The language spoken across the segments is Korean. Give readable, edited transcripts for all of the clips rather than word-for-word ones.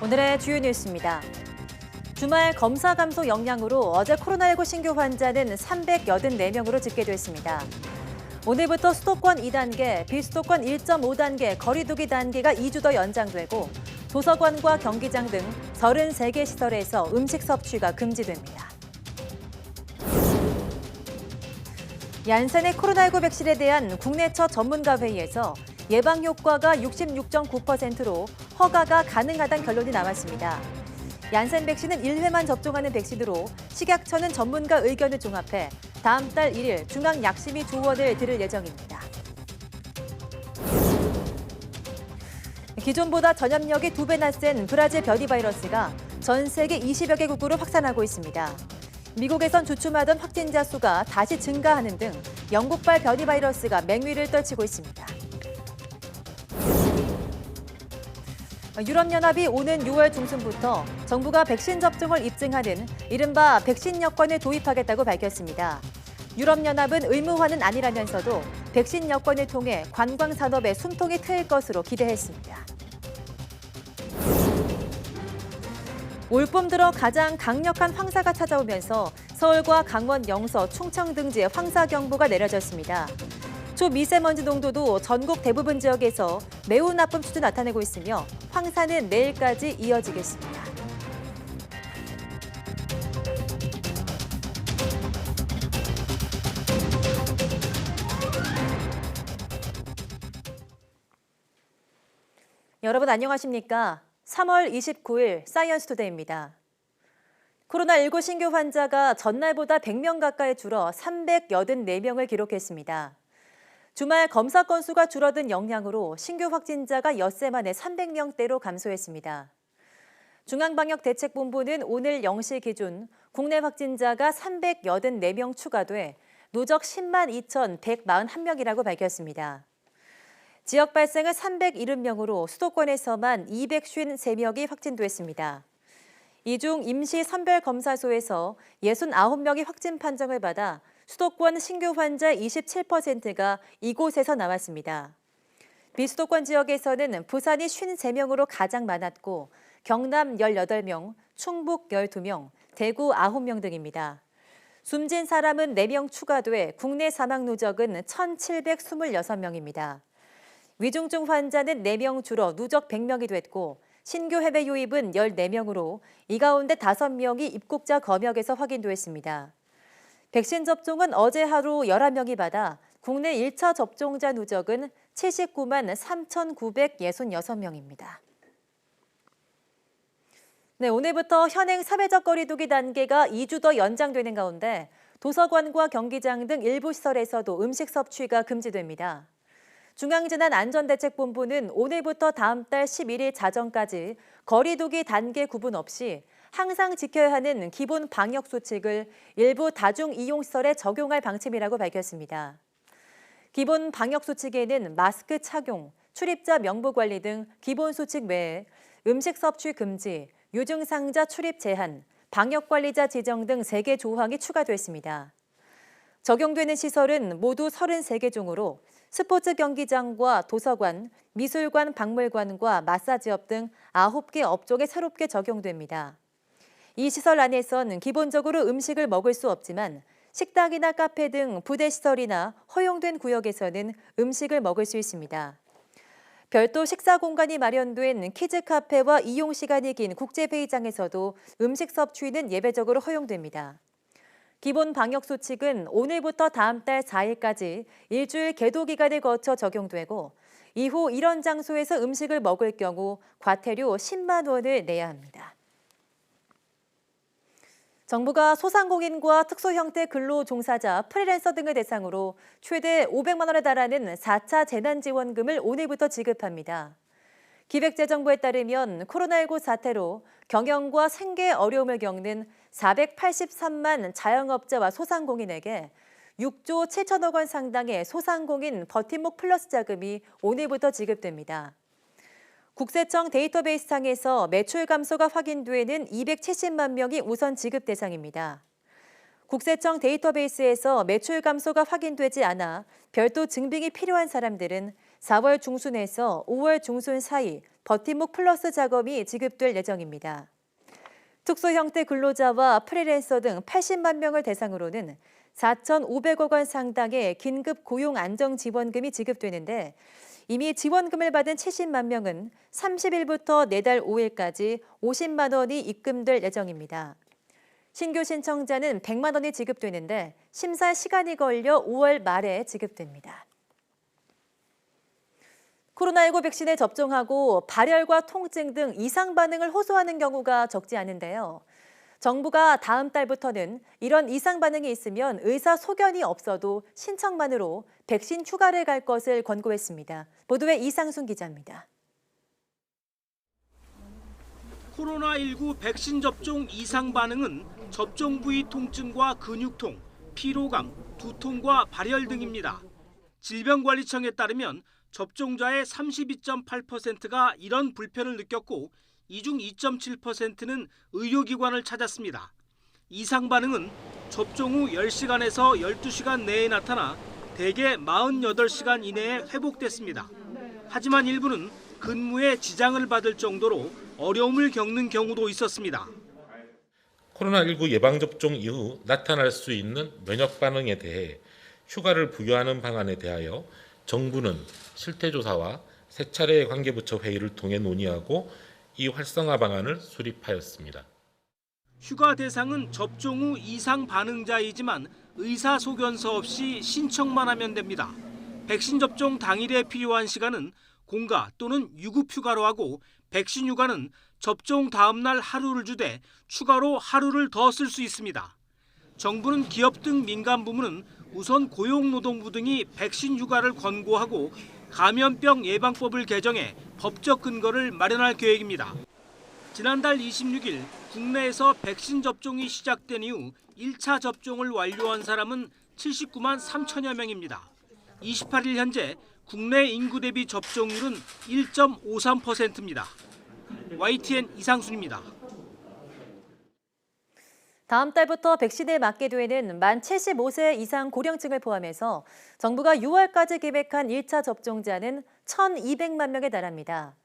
오늘의 주요 뉴스입니다. 주말 검사 감소 영향으로 어제 코로나19 신규 환자는 384명으로 집계됐습니다. 오늘부터 수도권 2단계, 비수도권 1.5단계 거리두기 단계가 2주 더 연장되고 도서관과 경기장 등 33개 시설에서 음식 섭취가 금지됩니다. 얀센의 코로나19 백신에 대한 국내 첫 전문가 회의에서 예방 효과가 66.9%로 허가가 가능하다는 결론이 나왔습니다. 얀센 백신은 1회만 접종하는 백신으로 식약처는 전문가 의견을 종합해 다음 달 1일 중앙약심위 조언을 들을 예정입니다. 기존보다 전염력이 2배나 센 브라질 변이 바이러스가 전 세계 20여 개국으로 확산하고 있습니다. 미국에선 주춤하던 확진자 수가 다시 증가하는 등 영국발 변이 바이러스가 맹위를 떨치고 있습니다. 유럽연합이 오는 6월 중순부터 정부가 백신 접종을 입증하는 이른바 백신 여권을 도입하겠다고 밝혔습니다. 유럽연합은 의무화는 아니라면서도 백신 여권을 통해 관광산업에 숨통이 트일 것으로 기대했습니다. 올봄 들어 가장 강력한 황사가 찾아오면서 서울과 강원, 영서, 충청 등지에 황사경보가 내려졌습니다. 초미세먼지 농도도 전국 대부분 지역에서 매우 나쁨 수준 나타내고 있으며 황사는 내일까지 이어지겠습니다. 여러분 안녕하십니까? 3월 29일 사이언스 투데이입니다. 코로나19 신규 환자가 전날보다 100명 가까이 줄어 384명을 기록했습니다. 주말 검사 건수가 줄어든 영향으로 신규 확진자가 엿새 만에 300명대로 감소했습니다. 중앙방역대책본부는 오늘 0시 기준 국내 확진자가 384명 추가돼 누적 10만 2,141명이라고 밝혔습니다. 지역 발생은 370명으로 수도권에서만 253명이 확진됐습니다. 이 중 임시 선별검사소에서 69명이 확진 판정을 받아 수도권 신규 환자 27%가 이곳에서 나왔습니다. 비수도권 지역에서는 부산이 53명으로 가장 많았고 경남 18명, 충북 12명, 대구 9명 등입니다. 숨진 사람은 4명 추가돼 국내 사망 누적은 1,726명입니다. 위중증 환자는 4명 줄어 누적 100명이 됐고 신규 해외 유입은 14명으로 이 가운데 5명이 입국자 검역에서 확인됐습니다. 백신 접종은 어제 하루 11명이 받아 국내 1차 접종자 누적은 79만 3,966명입니다. 네, 오늘부터 현행 사회적 거리두기 단계가 2주 더 연장되는 가운데 도서관과 경기장 등 일부 시설에서도 음식 섭취가 금지됩니다. 중앙재난안전대책본부는 오늘부터 다음 달 11일 자정까지 거리두기 단계 구분 없이 항상 지켜야 하는 기본 방역 수칙을 일부 다중이용시설에 적용할 방침이라고 밝혔습니다. 기본 방역 수칙에는 마스크 착용, 출입자 명부 관리 등 기본 수칙 외에 음식 섭취 금지, 유증상자 출입 제한, 방역관리자 지정 등 3개 조항이 추가됐습니다. 적용되는 시설은 모두 33개 종으로 스포츠 경기장과 도서관, 미술관, 박물관과 마사지업 등 9개 업종에 새롭게 적용됩니다. 이 시설 안에선 기본적으로 음식을 먹을 수 없지만 식당이나 카페 등 부대시설이나 허용된 구역에서는 음식을 먹을 수 있습니다. 별도 식사 공간이 마련된 키즈 카페와 이용 시간이 긴 국제회의장에서도 음식 섭취는 예외적으로 허용됩니다. 기본 방역 수칙은 오늘부터 다음 달 4일까지 일주일 계도 기간을 거쳐 적용되고 이후 이런 장소에서 음식을 먹을 경우 과태료 10만 원을 내야 합니다. 정부가 소상공인과 특수형태 근로 종사자, 프리랜서 등을 대상으로 최대 500만 원에 달하는 4차 재난지원금을 오늘부터 지급합니다. 기획재정부에 따르면 코로나19 사태로 경영과 생계에 어려움을 겪는 483만 자영업자와 소상공인에게 6조 7천억 원 상당의 소상공인 버팀목 플러스 자금이 오늘부터 지급됩니다. 국세청 데이터베이스상에서 매출 감소가 확인되는 270만 명이 우선 지급 대상입니다. 국세청 데이터베이스에서 매출 감소가 확인되지 않아 별도 증빙이 필요한 사람들은 4월 중순에서 5월 중순 사이 버팀목 플러스 자금이 지급될 예정입니다. 특수 형태 근로자와 프리랜서 등 80만 명을 대상으로는 4,500억 원 상당의 긴급 고용 안정 지원금이 지급되는데 이미 지원금을 받은 70만 명은 30일부터 내달 5일까지 50만 원이 입금될 예정입니다. 신규 신청자는 100만 원이 지급되는데 심사 시간이 걸려 5월 말에 지급됩니다. 코로나19 백신에 접종하고 발열과 통증 등 이상 반응을 호소하는 경우가 적지 않은데요. 정부가 다음 달부터는 이런 이상 반응이 있으면 의사 소견이 없어도 신청만으로 백신 휴가를 갈 것을 권고했습니다. 보도에 이상순 기자입니다. 코로나19 백신 접종 이상 반응은 접종 부위 통증과 근육통, 피로감, 두통과 발열 등입니다. 질병관리청에 따르면 접종자의 32.8%가 이런 불편을 느꼈고 이 중 2.7%는 의료기관을 찾았습니다. 이상 반응은 접종 후 10시간에서 12시간 내에 나타나 대개 48시간 이내에 회복됐습니다. 하지만 일부는 근무에 지장을 받을 정도로 어려움을 겪는 경우도 있었습니다. 코로나19 예방접종 이후 나타날 수 있는 면역 반응에 대해 휴가를 부여하는 방안에 대하여 정부는 실태조사와 세 차례의 관계부처 회의를 통해 논의하고 이 활성화 방안을 수립하였습니다. 휴가 대상은 접종 후 이상 반응자이지만 의사 소견서 없이 신청만 하면 됩니다. 백신 접종 당일에 필요한 시간은 공가 또는 유급 휴가로 하고 백신 휴가는 접종 다음 날 하루를 주되 추가로 하루를 더 쓸 수 있습니다. 정부는 기업 등 민간 부문은 우선 고용노동부 등이 백신 휴가를 권고하고 감염병 예방법을 개정해 법적 근거를 마련할 계획입니다. 지난달 26일 국내에서 백신 접종이 시작된 이후 1차 접종을 완료한 사람은 79만 3천여 명입니다. 28일 현재 국내 인구 대비 접종률은 1.53%입니다. YTN 이상순입니다. 다음 달부터 백신을 맞게 되는 만 75세 이상 고령층을 포함해서 정부가 6월까지 계획한 1차 접종자는 1,200만 명에 달합니다.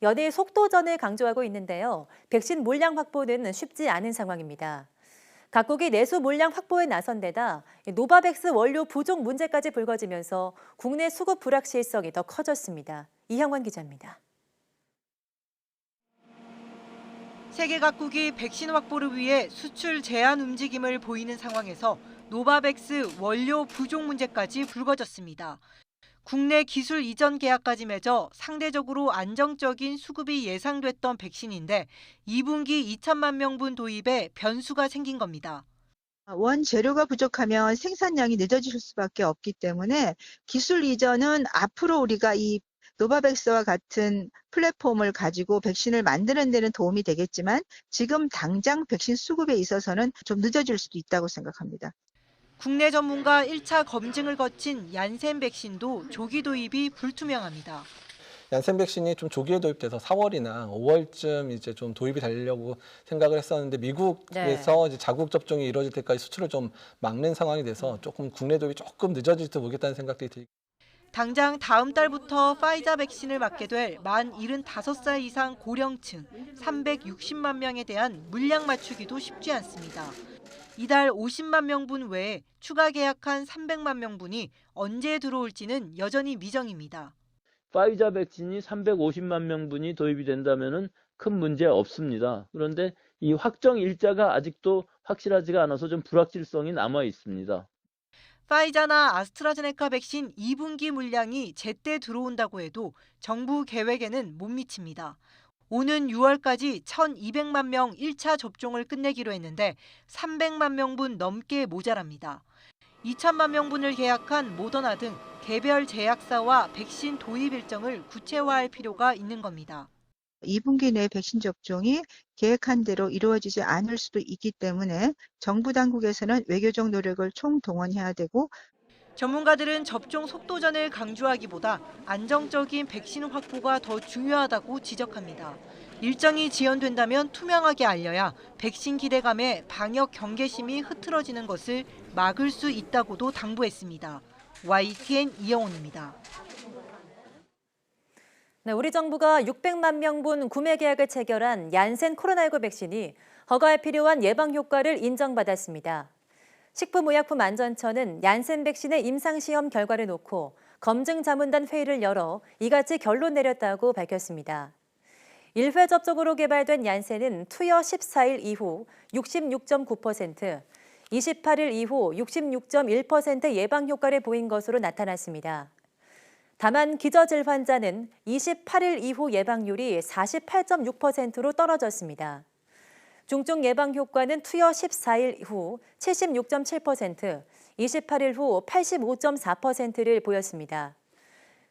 연일 속도전을 강조하고 있는데요. 백신 물량 확보는 쉽지 않은 상황입니다. 각국이 내수 물량 확보에 나선 데다 노바백스 원료 부족 문제까지 불거지면서 국내 수급 불확실성이 더 커졌습니다. 이형환 기자입니다. 세계 각국이 백신 확보를 위해 수출 제한 움직임을 보이는 상황에서 노바백스 원료 부족 문제까지 불거졌습니다. 국내 기술 이전 계약까지 맺어 상대적으로 안정적인 수급이 예상됐던 백신인데 2분기 2천만 명분 도입에 변수가 생긴 겁니다. 원재료가 부족하면 생산량이 늦어질 수밖에 없기 때문에 기술 이전은 앞으로 우리가 이 노바백스와 같은 플랫폼을 가지고 백신을 만드는 데는 도움이 되겠지만 지금 당장 백신 수급에 있어서는 좀 늦어질 수도 있다고 생각합니다. 국내 전문가 1차 검증을 거친 얀센 백신도 조기 도입이 불투명합니다. 얀센 백신이 좀 조기에 도입돼서 4월이나 5월쯤 이제 좀 도입이 되려고 생각을 했었는데 미국에서 이제 자국 접종이 이루어질 때까지 수출을 좀 막는 상황이 돼서 조금 국내 도입이 조금 늦어질지 모르겠다는 생각들이 들고. 당장 다음 달부터 파이자 백신을 맞게 될 만 75살 이상 고령층 360만 명에 대한 물량 맞추기도 쉽지 않습니다. 이달 50만 명분 외에 추가 계약한 300만 명분이 언제 들어올지는 여전히 미정입니다. 파이자 백신이 350만 명분이 도입이 된다면 큰 문제 없습니다. 그런데 이 확정 일자가 아직도 확실하지가 않아서 좀 불확실성이 남아 있습니다. 파이자나 아스트라제네카 백신 2분기 물량이 제때 들어온다고 해도 정부 계획에는 못 미칩니다. 오는 6월까지 1,200만 명 1차 접종을 끝내기로 했는데 300만 명분 넘게 모자랍니다. 2천만 명분을 계약한 모더나 등 개별 제약사와 백신 도입 일정을 구체화할 필요가 있는 겁니다. 2분기 내 백신 접종이 계획한 대로 이루어지지 않을 수도 있기 때문에 정부 당국에서는 외교적 노력을 총동원해야 되고 전문가들은 접종 속도전을 강조하기보다 안정적인 백신 확보가 더 중요하다고 지적합니다. 일정이 지연된다면 투명하게 알려야 백신 기대감에 방역 경계심이 흐트러지는 것을 막을 수 있다고도 당부했습니다. YTN 이영훈입니다. 네, 우리 정부가 600만 명분 구매 계약을 체결한 얀센 코로나19 백신이 허가에 필요한 예방 효과를 인정받았습니다. 식품의약품안전처는 얀센 백신의 임상시험 결과를 놓고 검증자문단 회의를 열어 이같이 결론 내렸다고 밝혔습니다. 1회 접종으로 개발된 얀센은 투여 14일 이후 66.9%, 28일 이후 66.1% 예방 효과를 보인 것으로 나타났습니다. 다만 기저질 환자는 28일 이후 예방률이 48.6%로 떨어졌습니다. 중증 예방 효과는 투여 14일 후 76.7%, 28일 후 85.4%를 보였습니다.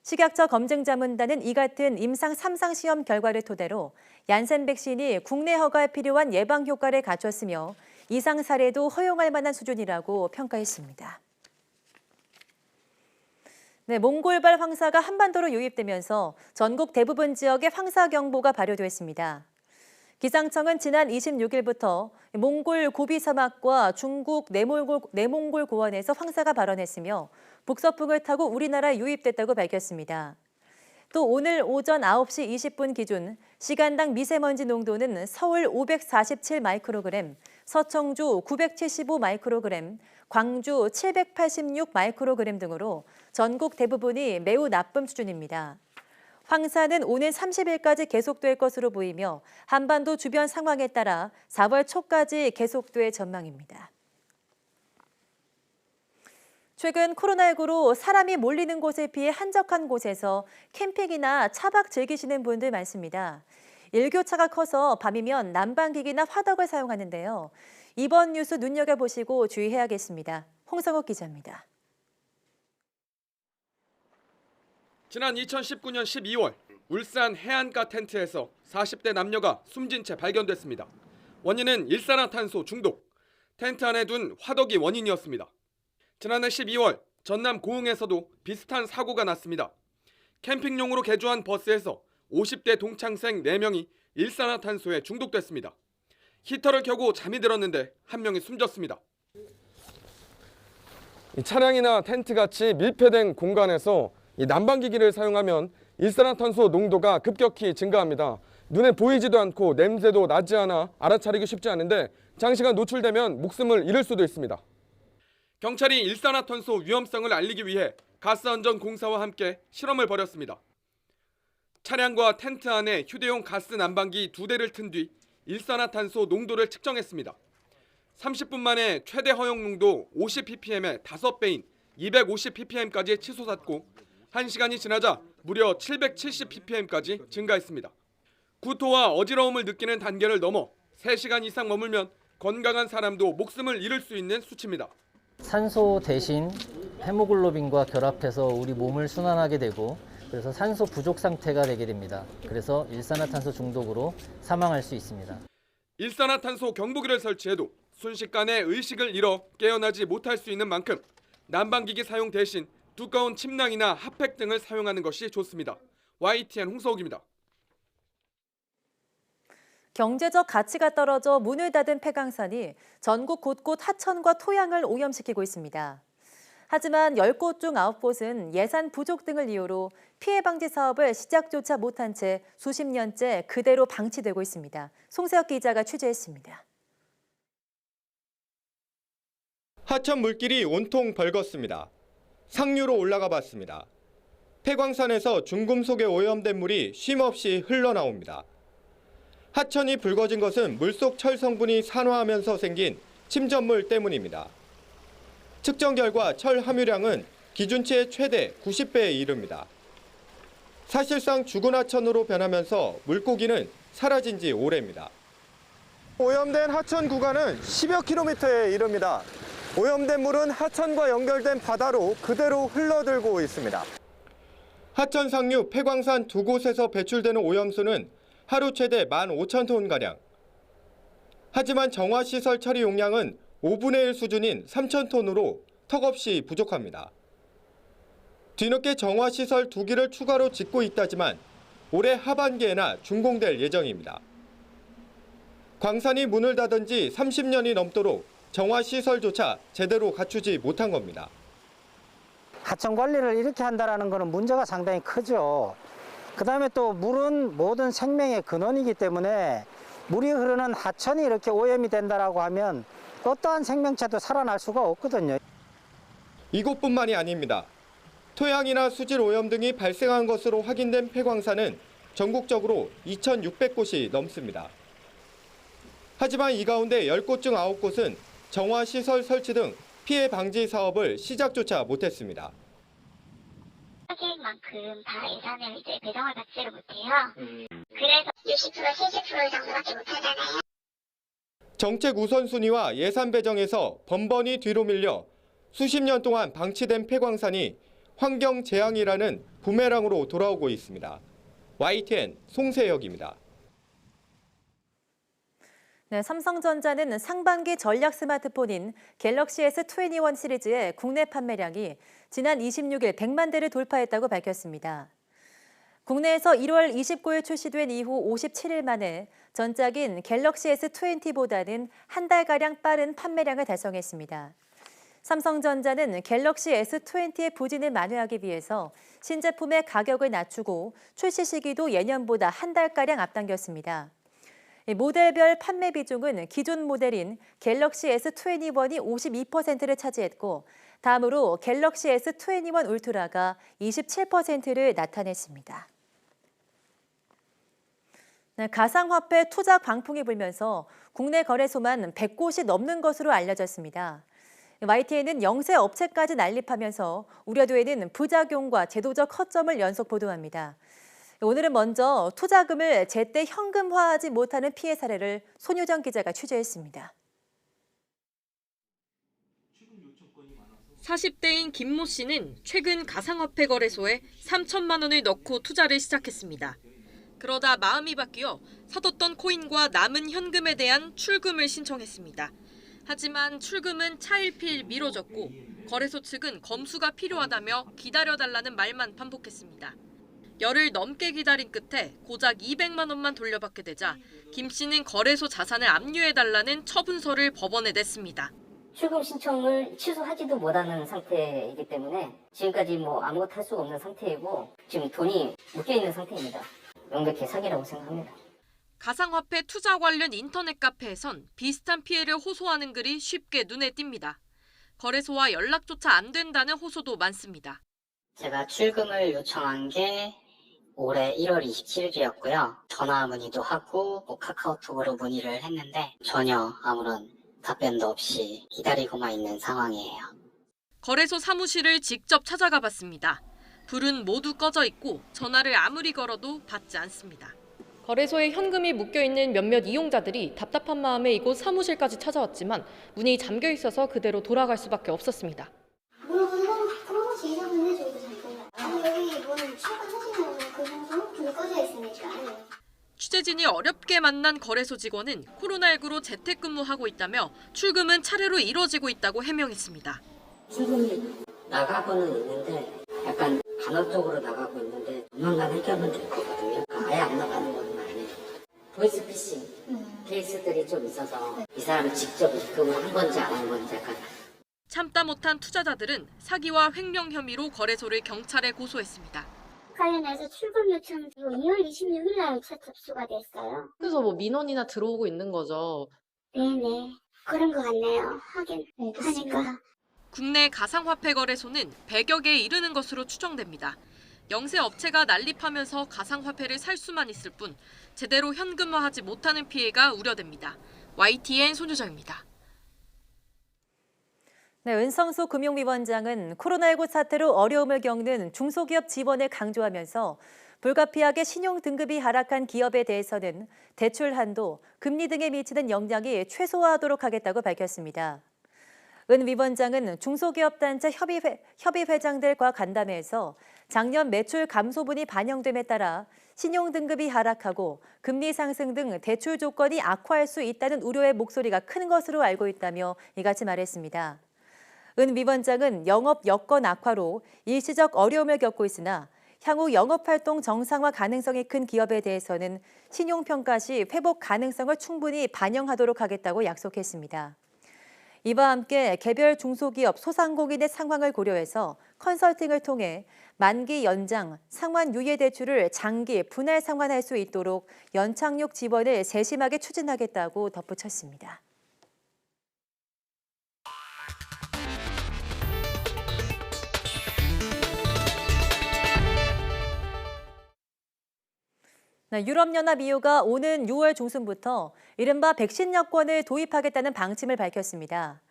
식약처 검증자문단은 이 같은 임상 3상 시험 결과를 토대로 얀센 백신이 국내 허가에 필요한 예방 효과를 갖췄으며 이상 사례도 허용할 만한 수준이라고 평가했습니다. 네, 몽골발 황사가 한반도로 유입되면서 전국 대부분 지역에 황사경보가 발효됐습니다. 기상청은 지난 26일부터 몽골 고비 사막과 중국 내몽골 고원에서 황사가 발원했으며 북서풍을 타고 우리나라에 유입됐다고 밝혔습니다. 또 오늘 오전 9시 20분 기준 시간당 미세먼지 농도는 서울 547 마이크로그램, 서청주 975 마이크로그램, 광주 786 마이크로그램 등으로 전국 대부분이 매우 나쁨 수준입니다. 황사는 오는 30일까지 계속될 것으로 보이며 한반도 주변 상황에 따라 4월 초까지 계속될 전망입니다. 최근 코로나19로 사람이 몰리는 곳에 비해 한적한 곳에서 캠핑이나 차박 즐기시는 분들 많습니다. 일교차가 커서 밤이면 난방기기나 화덕을 사용하는데요. 이번 뉴스 눈여겨보시고 주의해야겠습니다. 홍성욱 기자입니다. 지난 2019년 12월 울산 해안가 텐트에서 40대 남녀가 숨진 채 발견됐습니다. 원인은 일산화탄소 중독, 텐트 안에 둔 화덕이 원인이었습니다. 지난해 12월 전남 고흥에서도 비슷한 사고가 났습니다. 캠핑용으로 개조한 버스에서 50대 동창생 4명이 일산화탄소에 중독됐습니다. 히터를 켜고 잠이 들었는데 한 명이 숨졌습니다. 이 차량이나 텐트같이 밀폐된 공간에서 이 난방기기를 사용하면 일산화탄소 농도가 급격히 증가합니다. 눈에 보이지도 않고 냄새도 나지 않아 알아차리기 쉽지 않은데 장시간 노출되면 목숨을 잃을 수도 있습니다. 경찰이 일산화탄소 위험성을 알리기 위해 가스안전공사와 함께 실험을 벌였습니다. 차량과 텐트 안에 휴대용 가스 난방기 2대를 튼 뒤 일산화탄소 농도를 측정했습니다. 30분 만에 최대 허용 농도 50ppm의 5배인 250ppm까지 치솟았고 1시간이 지나자 무려 770ppm까지 증가했습니다. 구토와 어지러움을 느끼는 단계를 넘어 3시간 이상 머물면 건강한 사람도 목숨을 잃을 수 있는 수치입니다. 산소 대신 헤모글로빈과 결합해서 우리 몸을 순환하게 되고 그래서 산소 부족 상태가 되게 됩니다. 그래서 일산화탄소 중독으로 사망할 수 있습니다. 일산화탄소 경보기를 설치해도 순식간에 의식을 잃어 깨어나지 못할 수 있는 만큼 난방기기 사용 대신 두꺼운 침낭이나 핫팩 등을 사용하는 것이 좋습니다. YTN 홍서욱입니다. 경제적 가치가 떨어져 문을 닫은 폐광산이 전국 곳곳 하천과 토양을 오염시키고 있습니다. 하지만 10곳 중 9곳은 예산 부족 등을 이유로 피해 방지 사업을 시작조차 못한 채 수십 년째 그대로 방치되고 있습니다. 송세혁 기자가 취재했습니다. 하천 물길이 온통 벌겋습니다. 상류로 올라가 봤습니다. 폐광산에서 중금속에 오염된 물이 쉼없이 흘러나옵니다. 하천이 붉어진 것은 물속 철 성분이 산화하면서 생긴 침전물 때문입니다. 측정 결과 철 함유량은 기준치의 최대 90배에 이릅니다. 사실상 죽은 하천으로 변하면서 물고기는 사라진 지 오래입니다. 오염된 하천 구간은 10여 킬로미터에 이릅니다. 오염된 물은 하천과 연결된 바다로 그대로 흘러들고 있습니다. 하천 상류 폐광산 2곳에서 배출되는 오염수는 하루 최대 15,000톤가량. 하지만 정화시설 처리 용량은 5분의 1 수준인 3,000톤으로 턱없이 부족합니다. 뒤늦게 정화시설 2기를 추가로 짓고 있다지만 올해 하반기에나 준공될 예정입니다. 광산이 문을 닫은 지 30년이 넘도록 정화시설조차 제대로 갖추지 못한 겁니다. 하천 관리를 이렇게 한다는 것은 문제가 상당히 크죠. 그다음에 또 물은 모든 생명의 근원이기 때문에 물이 흐르는 하천이 이렇게 오염이 된다라고 하면 어떠한 생명체도 살아날 수가 없거든요. 이곳뿐만이 아닙니다. 토양이나 수질 오염 등이 발생한 것으로 확인된 폐광산은 전국적으로 2,600곳이 넘습니다. 하지만 이 가운데 10곳 중 9곳은 정화시설 설치 등 피해 방지 사업을 시작조차 못했습니다. 하객만큼 다 예산을 이제 배정을 받지를 못해요. 그래서 60%, 70% 정도밖에 못하잖아요. 정책 우선순위와 예산 배정에서 번번이 뒤로 밀려 수십 년 동안 방치된 폐광산이 환경재앙이라는 부메랑으로 돌아오고 있습니다. YTN 송세혁입니다. 네, 삼성전자는 상반기 전략 스마트폰인 갤럭시 S21 시리즈의 국내 판매량이 지난 26일 100만 대를 돌파했다고 밝혔습니다. 국내에서 1월 29일 출시된 이후 57일 만에 전작인 갤럭시 S20보다는 한 달가량 빠른 판매량을 달성했습니다. 삼성전자는 갤럭시 S20의 부진을 만회하기 위해서 신제품의 가격을 낮추고 출시 시기도 예년보다 한 달가량 앞당겼습니다. 모델별 판매 비중은 기존 모델인 갤럭시 S21이 52%를 차지했고 다음으로 갤럭시 S21 울트라가 27%를 나타냈습니다. 네, 가상화폐 투자 광풍이 불면서 국내 거래소만 100곳이 넘는 것으로 알려졌습니다. YTN은 영세 업체까지 난립하면서 우려되는 부작용과 제도적 허점을 연속 보도합니다. 오늘은 먼저 투자금을 제때 현금화하지 못하는 피해 사례를 손유정 기자가 취재했습니다. 40대인 김모 씨는 최근 가상화폐 거래소에 3천만 원을 넣고 투자를 시작했습니다. 그러다 마음이 바뀌어 사뒀던 코인과 남은 현금에 대한 출금을 신청했습니다. 하지만 출금은 차일피일 미뤄졌고 거래소 측은 검수가 필요하다며 기다려달라는 말만 반복했습니다. 열흘 넘게 기다린 끝에 고작 200만 원만 돌려받게 되자 김 씨는 거래소 자산을 압류해달라는 처분서를 법원에 냈습니다. 출금 신청을 취소하지도 못하는 상태이기 때문에 지금까지 아무것도 할 수가 없는 상태이고 지금 돈이 묶여있는 상태입니다. 명백히 사기라고 생각합니다. 가상화폐 투자 관련 인터넷 카페에선 비슷한 피해를 호소하는 글이 쉽게 눈에 띕니다. 거래소와 연락조차 안 된다는 호소도 많습니다. 제가 출금을 요청한 게 올해 1월 27일이었고요. 전화 문의도 하고 카카오톡으로 문의를 했는데 전혀 아무런 답변도 없이 기다리고만 있는 상황이에요. 거래소 사무실을 직접 찾아가 봤습니다. 불은 모두 꺼져 있고 전화를 아무리 걸어도 받지 않습니다. 거래소에 현금이 묶여있는 몇몇 이용자들이 답답한 마음에 이곳 사무실까지 찾아왔지만 문이 잠겨 있어서 그대로 돌아갈 수밖에 없었습니다. 취재진이 어렵게 만난 거래소 직원은 코로나19로 재택근무하고 있다며 출금은 차례로 이뤄지고 있다고 해명했습니다. 출금이 나가고는 있는데 약간 간헐적으로 나가고 있는데 조만간 해결은 될 거거든요. 아예 안 나가는 건 아니에요. 보이스피싱 케이스들이 좀 있어서 이 사람이 직접 입금을 한 건지 안 한 건지 약간. 참다 못한 투자자들은 사기와 횡령 혐의로 거래소를 경찰에 고소했습니다. 관련해서 출금 요청 2월 26일 날 첫 접수가 됐어요. 그래서 민원이나 들어오고 있는 거죠? 네네. 그런 것 같네요. 하니까. 국내 가상화폐 거래소는 100여 개에 이르는 것으로 추정됩니다. 영세 업체가 난립하면서 가상화폐를 살 수만 있을 뿐 제대로 현금화하지 못하는 피해가 우려됩니다. YTN 손유정입니다. 네, 은성수 금융위원장은 코로나19 사태로 어려움을 겪는 중소기업 지원을 강조하면서 불가피하게 신용 등급이 하락한 기업에 대해서는 대출 한도, 금리 등에 미치는 영향이 최소화하도록 하겠다고 밝혔습니다. 은 위원장은 중소기업 단체 협의회장들과 간담회에서 작년 매출 감소분이 반영됨에 따라 신용 등급이 하락하고 금리 상승 등 대출 조건이 악화할 수 있다는 우려의 목소리가 큰 것으로 알고 있다며 이같이 말했습니다. 은 위원장은 영업 여건 악화로 일시적 어려움을 겪고 있으나 향후 영업활동 정상화 가능성이 큰 기업에 대해서는 신용평가 시 회복 가능성을 충분히 반영하도록 하겠다고 약속했습니다. 이와 함께 개별 중소기업 소상공인의 상황을 고려해서 컨설팅을 통해 만기 연장, 상환 유예 대출을 장기 분할 상환할 수 있도록 연착륙 지원을 세심하게 추진하겠다고 덧붙였습니다. 유럽연합 EU가 오는 6월 중순부터 이른바 백신 여권을 도입하겠다는 방침을 밝혔습니다.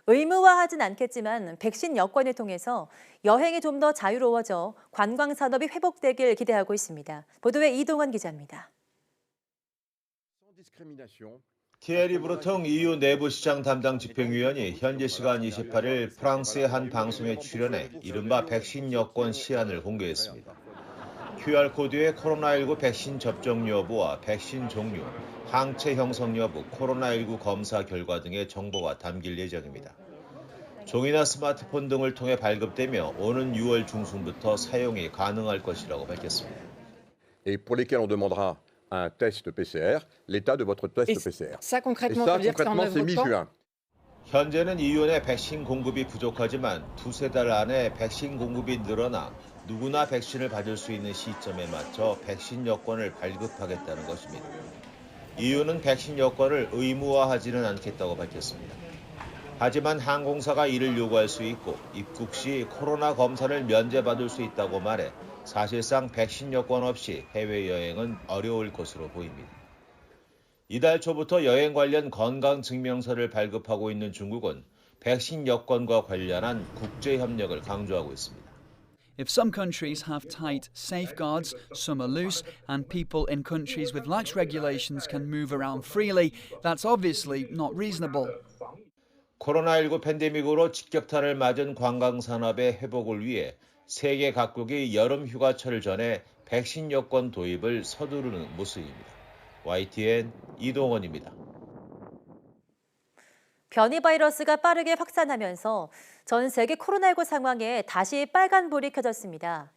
의무화하진 않겠지만 백신 여권을 통해서 여행이 좀 더 자유로워져 관광 산업이 회복되길 기대하고 있습니다. 보도에 이동환 기자입니다. 티에리 브루통 EU 내부시장 담당 집행위원이 현지 시간 28일 프랑스의 한 방송에 출연해 이른바 백신 여권 시안을 공개했습니다. QR코드에 코로나19 백신 접종 여부와 백신 종류, 항체 형성 여부, 코로나19 검사 결과 등의 정보가 담길 예정입니다. 종이나 스마트폰 등을 통해 발급되며 오는 6월 중순부터 사용이 가능할 것이라고 밝혔습니다. Et pour lesquels on demandera un test PCR, l'état de votre test PCR. Ça concrètement, c'est mi-juin. 현재는 EU 내 백신 공급이 부족하지만 두세 달 안에 백신 공급이 늘어나 누구나 백신을 받을 수 있는 시점에 맞춰 백신 여권을 발급하겠다는 것입니다. EU는 백신 여권을 의무화하지는 않겠다고 밝혔습니다. 하지만 항공사가 이를 요구할 수 있고 입국 시 코로나 검사를 면제받을 수 있다고 말해 사실상 백신 여권 없이 해외여행은 어려울 것으로 보입니다. 이달 초부터 여행 관련 건강증명서를 발급하고 있는 중국은 백신 여권과 관련한 국제협력을 강조하고 있습니다. If some countries have tight safeguards, some are loose, and people in countries with lax regulations can move around freely, that's obviously not reasonable. 코로나19 팬데믹으로 직격탄을 맞은 관광산업의 회복을 위해 세계 각국이 여름 휴가철을 전해 백신 여권 도입을 서두르는 모습입니다. YTN 이동원입니다. 변이 바이러스가 빠르게 확산하면서 전 세계 코로나19 상황에 다시 빨간불이 켜졌습니다.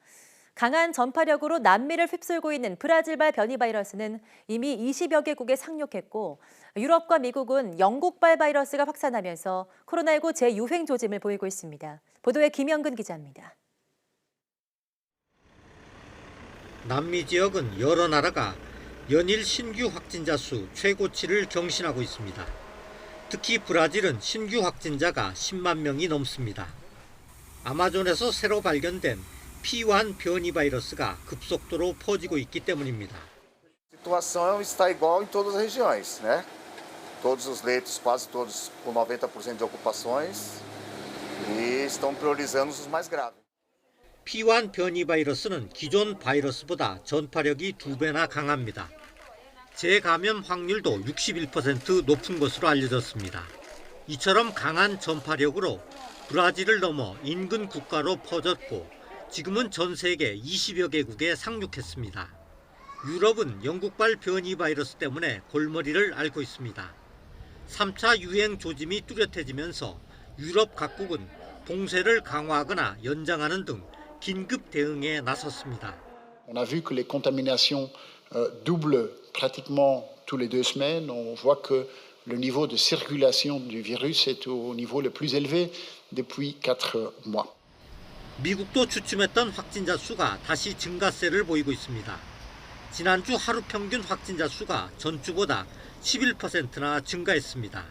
강한 전파력으로 남미를 휩쓸고 있는 브라질발 변이 바이러스는 이미 20여 개국에 상륙했고 유럽과 미국은 영국발 바이러스가 확산하면서 코로나19 재유행 조짐을 보이고 있습니다. 보도에 김영근 기자입니다. 남미 지역은 여러 나라가 연일 신규 확진자 수 최고치를 경신하고 있습니다. 특히 브라질은 신규 확진자가 10만 명이 넘습니다. 아마존에서 새로 발견된 P1 변이 바이러스가 급속도로 퍼지고 있기 때문입니다. A situação está igual em todas as regiões, né? Todos os leitos, quase todos com 90% de ocupações e estão priorizando os mais graves. P1 변이 바이러스는 기존 바이러스보다 전파력이 2배나 강합니다. 재감염 확률도 61% 높은 것으로 알려졌습니다. 이처럼 강한 전파력으로 브라질을 넘어 인근 국가로 퍼졌고 지금은 전 세계 20여 개국에 상륙했습니다. 유럽은 영국발 변이 바이러스 때문에 골머리를 앓고 있습니다. 3차 유행 조짐이 뚜렷해지면서 유럽 각국은 봉쇄를 강화하거나 연장하는 등 긴급 대응에 나섰습니다. On a vu que les contaminations doublent pratiquement tous les 2 semaines. On voit que le niveau de circulation du virus est au niveau le plus élevé depuis 4 mois. 미국도 주춤했던 확진자 수가 다시 증가세를 보이고 있습니다. 지난주 하루 평균 확진자 수가 전주보다 11%나 증가했습니다.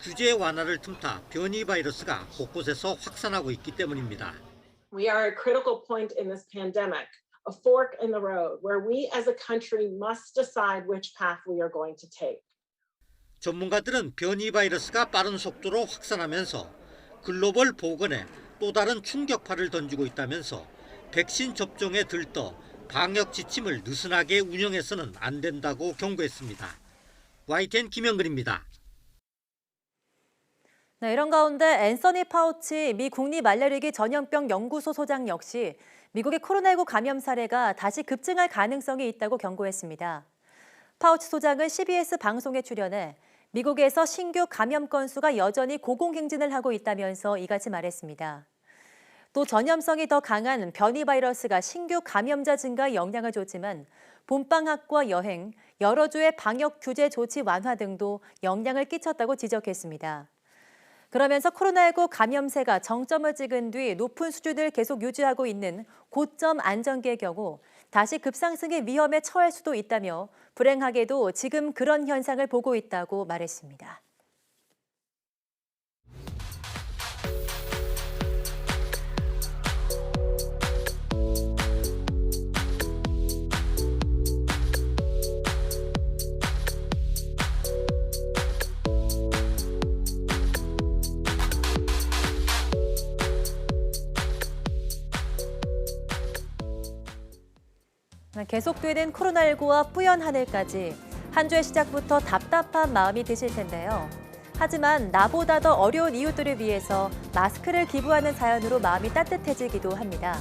규제 완화를 틈타 변이 바이러스가 곳곳에서 확산하고 있기 때문입니다. We are at a critical point in this pandemic, a fork in the road, where we as a country must decide which path we are going to take. 전문가들은 변이 바이러스가 빠른 속도로 확산하면서 글로벌 보건에 또 다른 충격파를 던지고 있다면서 백신 접종에 들떠 방역 지침을 느슨하게 운영해서는 안 된다고 경고했습니다. YTN 김영근입니다. 이런 가운데 앤서니 파우치 미 국립알레르기 전염병 연구소 소장 역시 미국의 코로나19 감염 사례가 다시 급증할 가능성이 있다고 경고했습니다. 파우치 소장은 CBS 방송에 출연해 미국에서 신규 감염 건수가 여전히 고공행진을 하고 있다면서 이같이 말했습니다. 또 전염성이 더 강한 변이 바이러스가 신규 감염자 증가에 영향을 줬지만 봄방학과 여행, 여러 주의 방역 규제 조치 완화 등도 영향을 끼쳤다고 지적했습니다. 그러면서 코로나19 감염세가 정점을 찍은 뒤 높은 수준을 계속 유지하고 있는 고점 안정기의 경우 다시 급상승의 위험에 처할 수도 있다며 불행하게도 지금 그런 현상을 보고 있다고 말했습니다. 계속되는 코로나19와 뿌연 하늘까지 한 주의 시작부터 답답한 마음이 드실 텐데요. 하지만 나보다 더 어려운 이웃들을 위해서 마스크를 기부하는 사연으로 마음이 따뜻해지기도 합니다.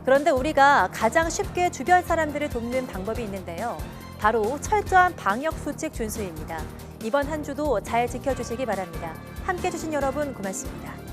그런데 우리가 가장 쉽게 주변 사람들을 돕는 방법이 있는데요. 바로 철저한 방역 수칙 준수입니다. 이번 한 주도 잘 지켜주시기 바랍니다. 함께해 주신 여러분 고맙습니다.